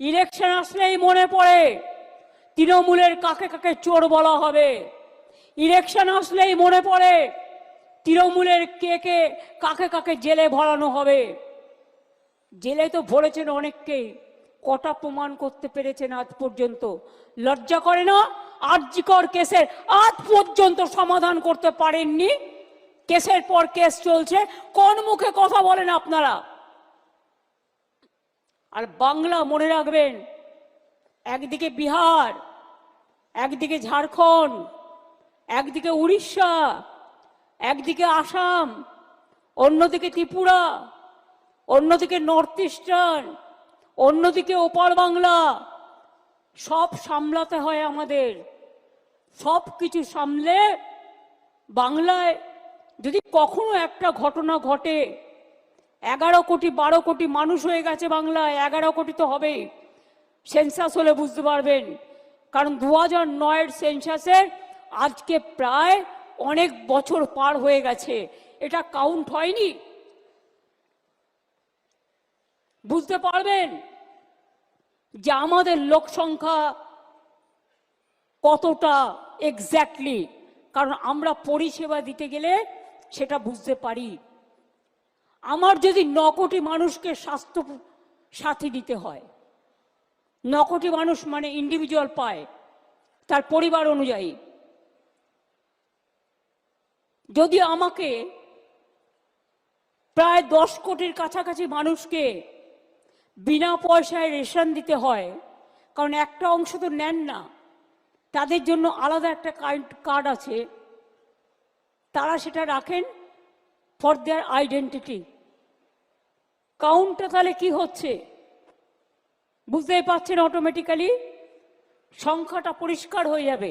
Election আসলেই মনে পড়ে তৃণমূলের কাকে কাকে চোর বলা হবে। ইলেকশন আসলেই মনে পড়ে তৃণমূলের কে কাকে কাকে জেলে ভরানো হবে। জেলে তো ভরেছেন অনেককেই, কটা প্রমাণ করতে পেরেছেন আজ পর্যন্ত? লজ্জা করে না? আরজিকর কেসের আজ পর্যন্ত সমাধান করতে পারেননি, কেসের পর কেস চলছে, কোন মুখে কথা বলেন আপনারা? আর বাংলা মনে রাখবেন, একদিকে বিহার, একদিকে ঝাড়খণ্ড, একদিকে উড়িষ্যা, একদিকে আসাম, অন্যদিকে ত্রিপুরা, অন্যদিকে নর্থ ইস্টার্ন, অন্যদিকে ওপার বাংলা। সব সামলাতে হয় আমাদের। সব কিছু সামলে বাংলায় যদি কখনো একটা ঘটনা ঘটে, 11 কোটি 12 কোটি মানুষ হয়ে গেছে বাংলায়, 11 কোটি তো হবেই। সেন্সাস হলে বুঝতে পারবেন, কারণ 2009-এর সেন্সাসের আজকে প্রায় অনেক বছর পার হয়ে গেছে, এটা কাউন্ট হয়নি। বুঝতে পারবেন যে আমাদের লোক সংখ্যা কতটা এক্স্যাক্টলি, কারণ আমরা পরিষেবা দিতে গেলে সেটা বুঝতে পারি। আমার যদি 9 কোটি মানুষকে স্বাস্থ্য সাথী দিতে হয়, 9 কোটি মানুষ মানে ইন্ডিভিজুয়াল পায় তার পরিবার অনুযায়ী, যদি আমাকে প্রায় 10 কোটির কাছাকাছি মানুষকে বিনা পয়সায় রেশন দিতে হয়, কারণ একটা অংশ তো নেন না, তাদের জন্য আলাদা একটা কার্ড আছে, তারা সেটা রাখেন ফর দেয়ার আইডেন্টিটি। কাউন্টটা তাহলে কি হচ্ছে বুঝতেই পারছেন, অটোমেটিক্যালি সংখ্যাটা পরিষ্কার হয়ে যাবে।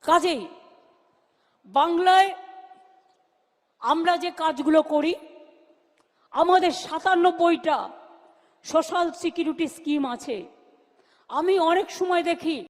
কাজেই বাংলায় আমরা যে কাজগুলো করি, আমাদের 97টা সোশ্যাল সিকিউরিটি স্কিম আছে। আমি অনেক সময় দেখি